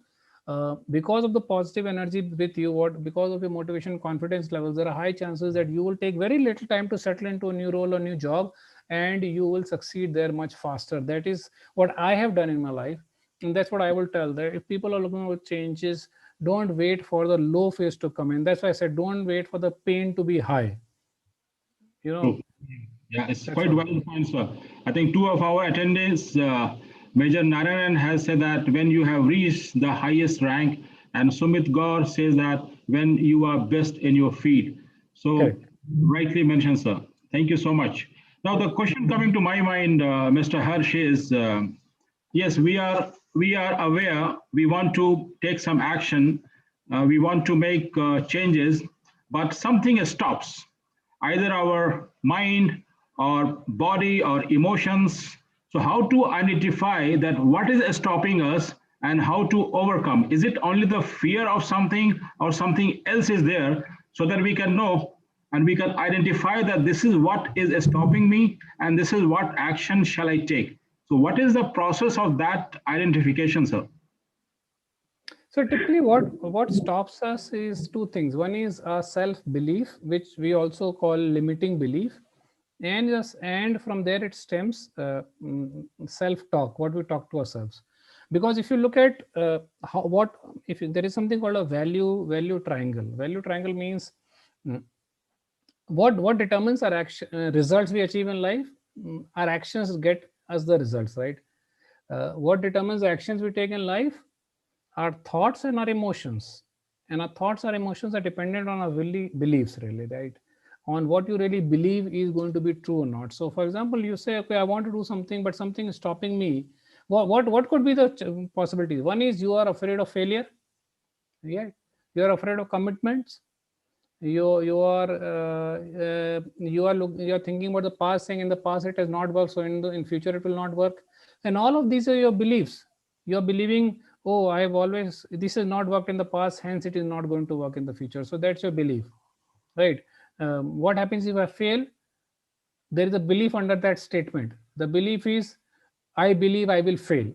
because of the positive energy with you, because of your motivation, confidence levels. There are high chances that you will take very little time to settle into a new role or new job, and you will succeed there much faster. That is what I have done in my life, and that's what I will tell, that if people are looking for changes, don't wait for the low phase to come in. That's why I said don't wait for the pain to be high. True. Yeah, it's That's quite what. well defined, sir. I think two of our attendees, Major Narayan has said that when you have reached the highest rank, and Sumit Gaur says that when you are best in your field. So, Correct. rightly mentioned, sir. Thank you so much. Now, the question coming to my mind, Mr. Harsh, is yes, we are aware. We want to take some action. We want to make changes, but something stops either our mind or body or emotions. So how to identify that what is stopping us and how to overcome? Is it only the fear of something or something else is there, so that we can know and we can identify that this is what is stopping me and this is what action shall I take? So what is the process of that identification, sir? So typically, what stops us is two things. One is our self belief, which we also call limiting belief, and yes, and from there it stems self talk, what we talk to ourselves. Because if you look at what if there is something called a value triangle. Value triangle means, mm, what determines our action results we achieve in life. Our actions get us the results, right? What determines the actions we take in life? Our thoughts and our emotions. And our thoughts, our emotions are dependent on our beliefs, really, right? On what you really believe is going to be true or not. So for example, you say, okay, I want to do something, but something is stopping me. What could be the possibilities? One is you are afraid of failure. Yeah, you are afraid of commitments. You are thinking about the past, saying in the past it has not worked, so in future it will not work. And all of these are your beliefs. You're believing, oh, I have always, this has not worked in the past, hence it is not going to work in the future. So that's your belief, right? What happens if I fail? There is a belief under that statement. The belief is, I believe I will fail,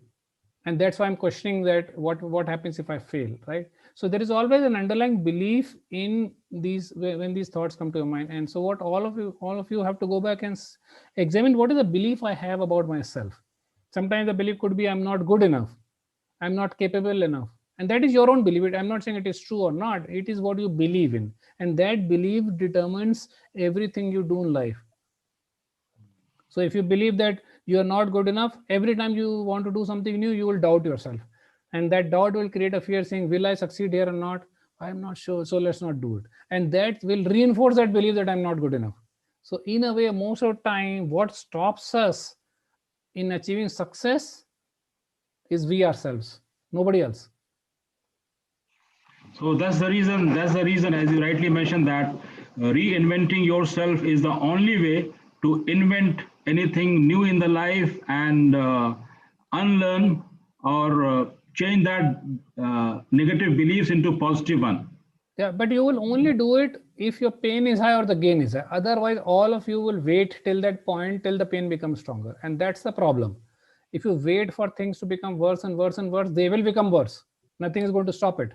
and that's why I'm questioning that what happens if I fail, right? So there is always an underlying belief in these when these thoughts come to your mind. And so what all of you have to go back and examine, what is the belief I have about myself. Sometimes the belief could be, I'm not good enough, I'm not capable enough, and that is your own belief. I'm not saying it is true or not, it is what you believe in, and that belief determines everything you do in life. So if you believe that you are not good enough, every time you want to do something new, you will doubt yourself. And that doubt will create a fear saying, will I succeed here or not? I'm not sure, so let's not do it. And that will reinforce that belief that I'm not good enough. So in a way, most of the time, what stops us in achieving success is we ourselves, nobody else. So that's the reason. That's the reason, as you rightly mentioned, that reinventing yourself is the only way to invent anything new in the life and unlearn or change that negative beliefs into positive one. Yeah, but you will only do it if your pain is high or the gain is high. Otherwise, all of you will wait till that point till the pain becomes stronger. And that's the problem. If you wait for things to become worse and worse and worse, they will become worse. Nothing is going to stop it.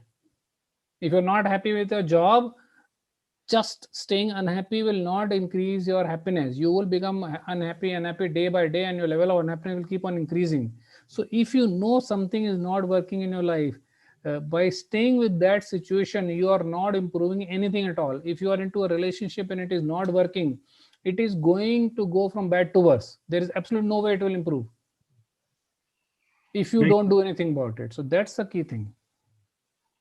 If you're not happy with your job, just staying unhappy will not increase your happiness. You will become unhappy day by day, and your level of unhappiness will keep on increasing. So if you know something is not working in your life, by staying with that situation, you are not improving anything at all. If you are into a relationship and it is not working, it is going to go from bad to worse. There is absolutely no way it will improve if you Make, don't do anything about it. So that's the key thing.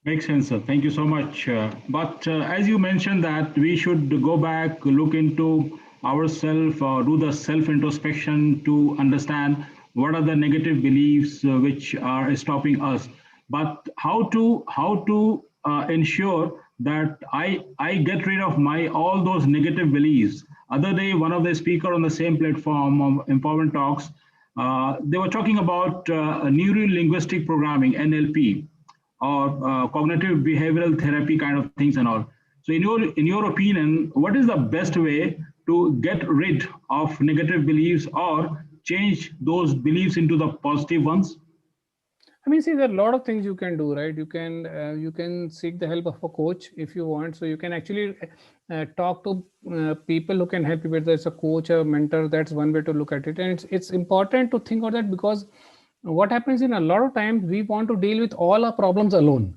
Makes sense, sir. Thank you so much. But as you mentioned that we should go back, look into ourselves, or do the self introspection to understand what are the negative beliefs which are stopping us. But how to ensure that I get rid of my all those negative beliefs. Other day, one of the speaker on the same platform of Empowerment Talks they were talking about neuro-linguistic programming, NLP, or cognitive behavioral therapy kind of things and all. So in your opinion, what is the best way to get rid of negative beliefs or change those beliefs into the positive ones? I mean, see, there are a lot of things you can do, right? You can seek the help of a coach if you want. So you can actually talk to people who can help you, whether it's a coach or a mentor. That's one way to look at it, and it's important to think of that, because what happens in a lot of times, we want to deal with all our problems alone,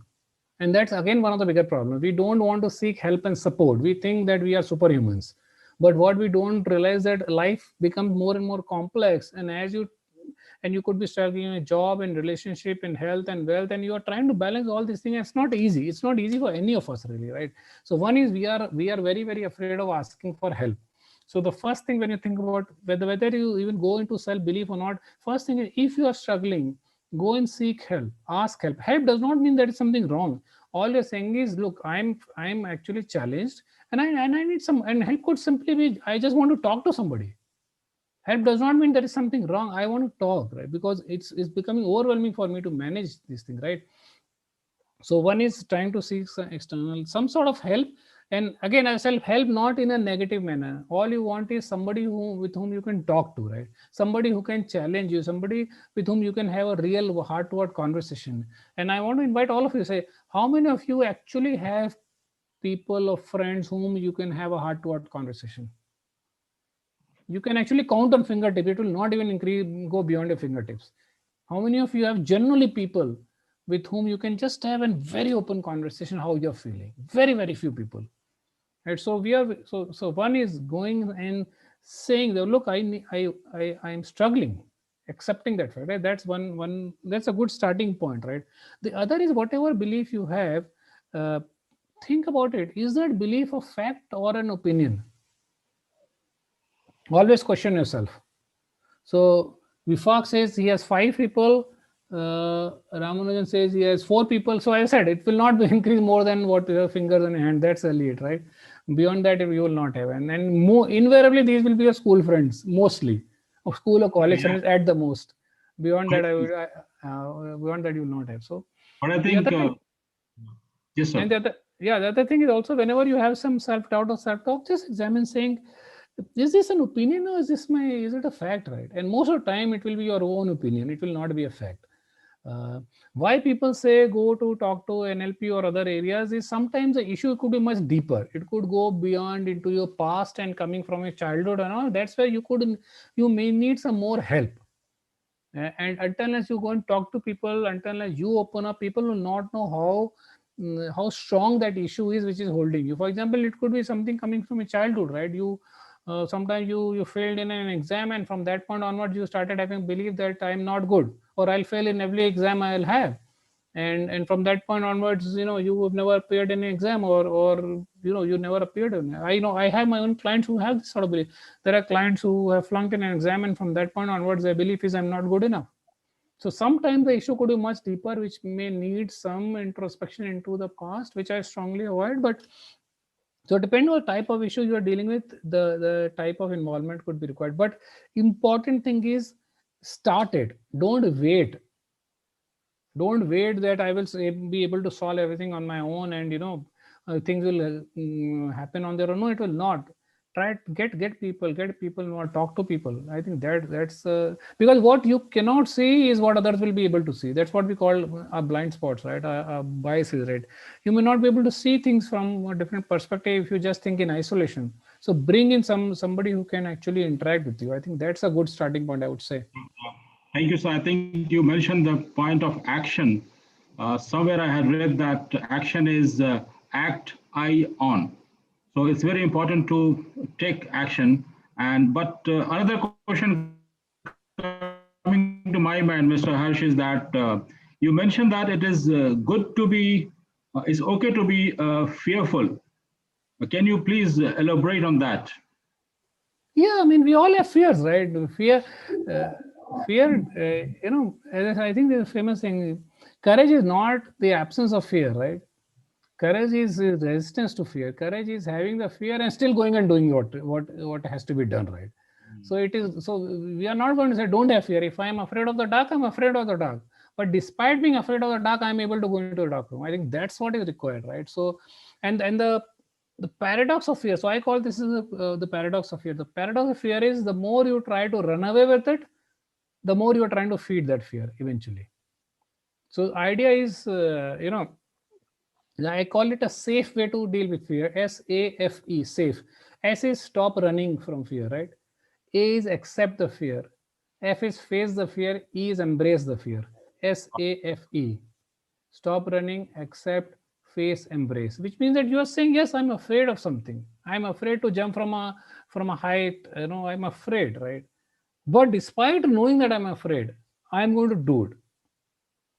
and that's again one of the bigger problems. We don't want to seek help and support. We think that we are superhumans, but what we don't realize, that life becomes more and more complex, and you could be struggling in a job and relationship and health and wealth, and you are trying to balance all these things. It's not easy. It's not easy for any of us, really, right? So one is, we are very, very afraid of asking for help. So the first thing, when you think about whether you even go into self belief or not, first thing is, if you are struggling, go and seek help. Ask help. Help does not mean there is something wrong. All you're saying is, look, I'm actually challenged, and I need some, and help could simply be, I just want to talk to somebody. Help does not mean there is something wrong. I want to talk, right? Because it's becoming overwhelming for me to manage these things, right? So one is trying to seek some sort of help. And again, I self help, not in a negative manner. All you want is somebody with whom you can talk to, right? Somebody who can challenge you, somebody with whom you can have a real heart to heart conversation. And I want to invite all of you, say, how many of you actually have people or friends whom you can have a heart to heart conversation? You can actually count on fingertips. It will not even go beyond your fingertips. How many of you have generally people with whom you can just have a very open conversation how you're feeling? Very, very few people. Right? So we are so one is going and saying that, look, I'm struggling, accepting that fact, right? That's one that's a good starting point, right? The other is, whatever belief you have, uh, think about it. Is that belief a fact or an opinion? Always question yourself. So Vifak says he has 5 people. Ramanujan says he has 4 people. So I said it will not be increase more than what your fingers on your hand. That's early, it, right? Beyond that, you will not have. And more invariably, these will be your school friends, mostly, or school or college Yeah. friends at the most. Beyond But, that, beyond that, you will not have. So but I the think, other thing, yes, sir. and the other thing is also, whenever you have some self doubt or self talk, just examine, saying, is this an opinion, or is it a fact, right? And most of the time, it will be your own opinion. It will not be a fact. Uh, why people say go to talk to NLP or other areas is, sometimes the issue could be much deeper. It could go beyond into your past and coming from your childhood and all. That's where you may need some more help. And until unless you go and talk to people, until unless you open up, people will not know how strong that issue is which is holding you. For example, it could be something coming from a childhood, right? Sometimes you failed in an exam, and from that point onwards, you started having belief that I'm not good, or I'll fail in every exam I'll have. And from that point onwards, you have never appeared in an exam, or you never appeared in. I have my own clients who have this sort of belief. There are clients who have flunked in an exam, and from that point onwards, their belief is, I'm not good enough. So sometimes the issue could be much deeper, which may need some introspection into the past, which I strongly avoid. But so depending on the type of issue you are dealing with, the type of involvement could be required. But important thing is, start it. Don't wait that I will be able to solve everything on my own, and things will happen on their own. No, it will not. Try to get people who want to talk to people. I think that's because what you cannot see is what others will be able to see. That's what we call our blind spots, right? Our biases, right? You may not be able to see things from a different perspective if you just think in isolation. So bring in somebody who can actually interact with you. I think that's a good starting point, I would say. Thank you, sir. I think you mentioned the point of action. Somewhere I had read that action is act I on. So it's very important to take action. And but another question coming to my mind, Mr. Harsh, is that you mentioned that it is good to be, it's okay to be fearful. Can you please elaborate on that? Yeah, I mean, we all have fears, right? Fear. As I think there's a famous saying: courage is not the absence of fear, right? Courage is resistance to fear. Courage is having the fear and still going and doing what has to be done, right? So it is, so we are not going to say don't have fear. If I am afraid of the dark, I'm afraid of the dark. But despite being afraid of the dark, I'm able to go into a dark room. I think that's what is required, right? So, and the paradox of fear. So I call this is the paradox of fear. The paradox of fear is the more you try to run away with it, the more you are trying to feed that fear eventually. So idea is, I call it a safe way to deal with fear. SAFE, safe. S is stop running from fear, right? A is accept the fear. F is face the fear. E is embrace the fear. SAFE. Stop running, accept, face, embrace. Which means that you are saying, yes, I'm afraid of something. I'm afraid to jump from a height. I'm afraid, right? But despite knowing that I'm afraid, I'm going to do it.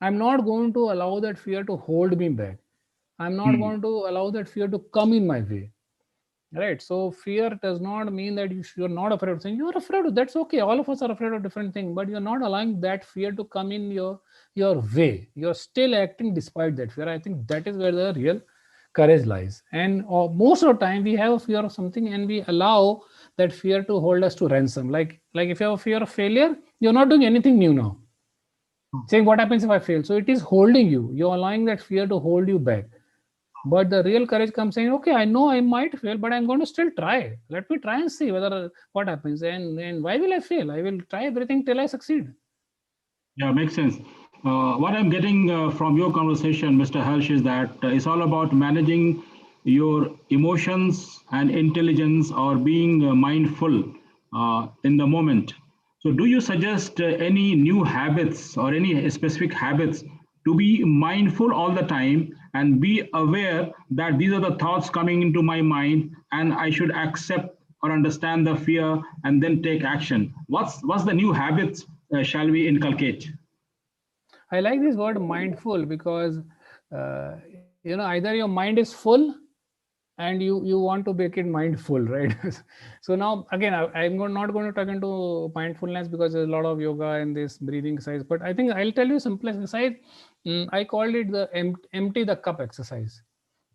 I'm not going to allow that fear to hold me back. I'm not Hmm. going to allow that fear to come in my way. Right. So fear does not mean that you're not afraid of something. You're afraid of, that's okay. All of us are afraid of different things, but you're not allowing that fear to come in your way. You're still acting despite that fear. I think that is where the real courage lies. And most of the time we have a fear of something and we allow that fear to hold us to ransom. Like if you have a fear of failure, you're not doing anything new now. Saying what happens if I fail. So it is holding you. You're allowing that fear to hold you back. But the real courage comes saying, okay, I know I might fail, but I'm going to still try. Let me try and see whether what happens. And why will I fail? I will try everything till I succeed. Yeah, makes sense. What I'm getting from your conversation, Mr. Hirsch, is that it's all about managing your emotions and intelligence or being mindful in the moment. So, do you suggest any new habits or any specific habits to be mindful all the time and be aware that these are the thoughts coming into my mind and I should accept or understand the fear and then take action? What's the new habits shall we inculcate? I like this word mindful because, either your mind is full and you want to make it mindful, right? So now again, not going to talk into mindfulness because there's a lot of yoga and this breathing exercise, but I think I'll tell you simplest exercise. I called it the empty the cup exercise.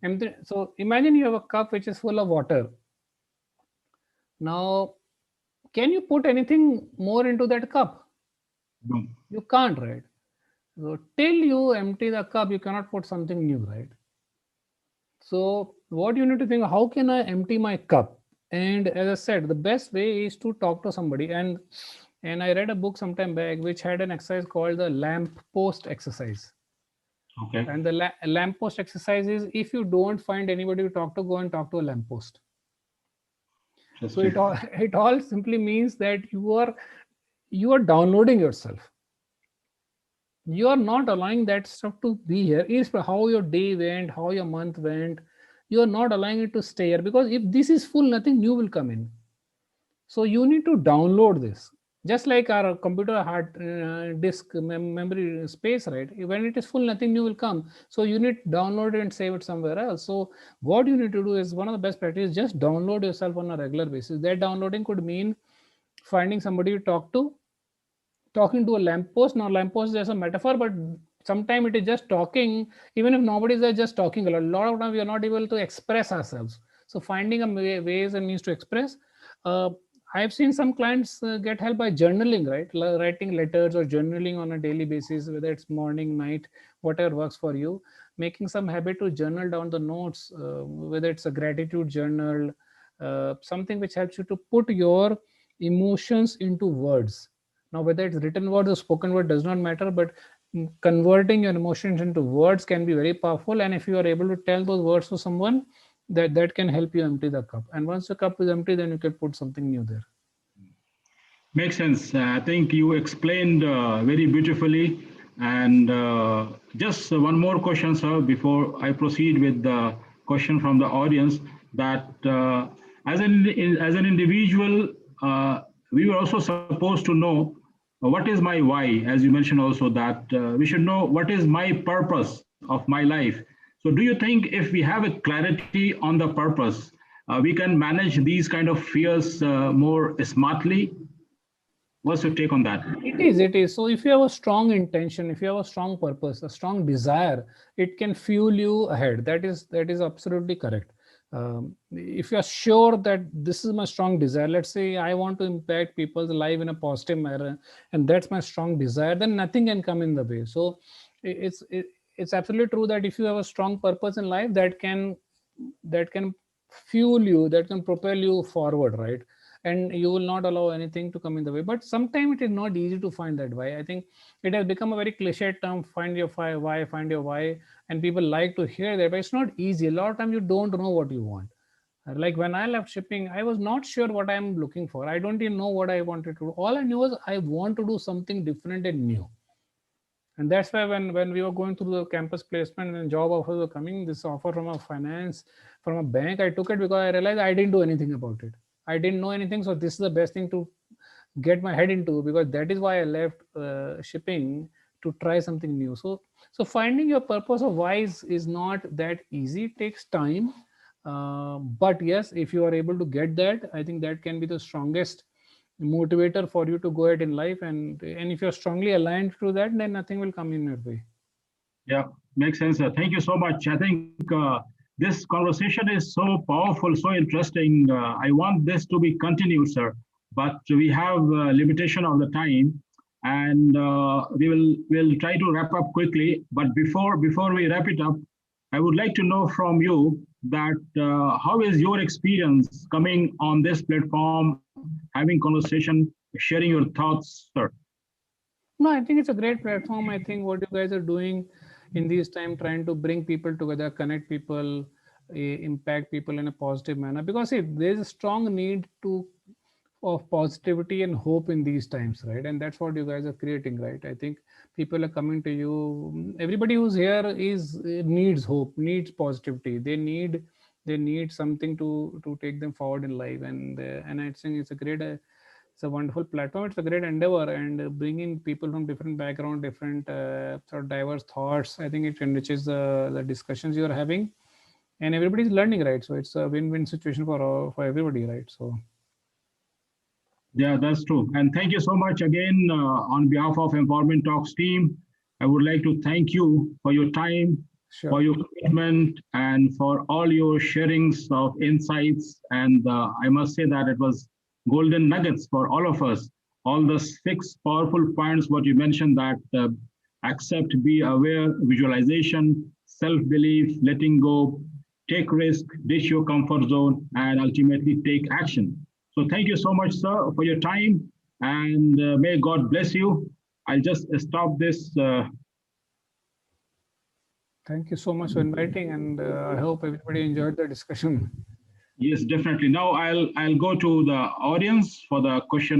Empty, so imagine you have a cup which is full of water. Now, can you put anything more into that cup? No. You can't, right? So till you empty the cup, you cannot put something new, right? So what you need to think, how can I empty my cup? And as I said, the best way is to talk to somebody. And I read a book sometime back which had an exercise called the lamp post exercise. Okay. And the lamp post exercise is, if you don't find anybody to talk to, go and talk to a lamp post. So Interesting. it all simply means that you are downloading yourself. You are not allowing that stuff to be here. Is how your day went, how your month went. You are not allowing it to stay here, because if this is full, nothing new will come in. So you need to download this, just like our computer hard disk memory space, right? When it is full, nothing new will come. So you need to download it and save it somewhere else. So what you need to do is, one of the best practices, just download yourself on a regular basis. That downloading could mean finding somebody to talk to, talking to a lamppost. Now lamppost is just a metaphor, but sometimes it is just talking. Even if nobody is there, just talking. A lot of time we are not able to express ourselves, so finding a ways and means to express. uh, I've seen some clients get help by journaling, right? Writing letters or journaling on a daily basis, whether it's morning, night, whatever works for you. Making some habit to journal down the notes, whether it's a gratitude journal, something which helps you to put your emotions into words. Now, whether it's written word or spoken word does not matter, but converting your emotions into words can be very powerful. And if you are able to tell those words to someone, that can help you empty the cup. And once the cup is empty, then you can put something new there. Makes sense. I think you explained very beautifully. And just one more question, sir, before I proceed with the question from the audience. That as an individual, we were also supposed to know what is my why. As you mentioned also that we should know what is my purpose of my life. So, do you think if we have a clarity on the purpose, we can manage these kind of fears more smartly? What's your take on that? It is. So if you have a strong intention, if you have a strong purpose, a strong desire, it can fuel you ahead. That is absolutely correct. If you are sure that this is my strong desire, let's say I want to impact people's life in a positive manner, and that's my strong desire, then nothing can come in the way. So it's absolutely true that if you have a strong purpose in life, that can fuel you, that can propel you forward, right? And you will not allow anything to come in the way. But sometimes it is not easy to find that why. I think it has become a very cliche term, find your why, find your why, and people like to hear that, but it's not easy. A lot of time you don't know what you want. Like when I left shipping, I was not sure what I'm looking for. I don't even know what I wanted to do. All I knew was I want to do something different and new. And that's why when we were going through the campus placement and job offers were coming, this offer from a finance, from a bank, I took it because I realized I didn't do anything about it. I didn't know anything. So this is the best thing to get my head into, because that is why I left shipping, to try something new. So finding your purpose of why is not that easy. It takes time. But yes, if you are able to get that, I think that can be the strongest motivator for you to go ahead in life. And if you're strongly aligned to that, then nothing will come in your way. Yeah, makes sense. Thank you so much. I think this conversation is so powerful, so interesting. I want this to be continued, sir, but we have limitation of the time, and we'll try to wrap up quickly. But before we wrap it up, I would like to know from you that how is your experience coming on this platform, having conversation, sharing your thoughts, sir? No, I think it's a great platform. I think what you guys are doing in these time, trying to bring people together, connect people, impact people in a positive manner. Because see, there's a strong need to of positivity and hope in these times, right? And that's what you guys are creating, right? I think people are coming to you. Everybody who's here is needs hope, needs positivity. They need something to take them forward in life. And I think it's a wonderful platform. It's a great endeavor, and bringing people from different background, different sort of diverse thoughts. I think it enriches the discussions you are having, and everybody's learning, right? So it's a win-win situation for everybody, right? So Yeah, that's true. And thank you so much again on behalf of Empowerment Talks team. I would like to thank you for your time, sure. for your commitment, and for all your sharings of insights. And I must say that it was golden nuggets for all of us. All the six powerful points, what you mentioned, that accept, be aware, visualization, self-belief, letting go, take risk, ditch your comfort zone, and ultimately take action. So thank you so much, sir, for your time, and may God bless you. I'll just stop this. Thank you so much for inviting, and I hope everybody enjoyed the discussion. Yes, definitely. Now I'll go to the audience for the question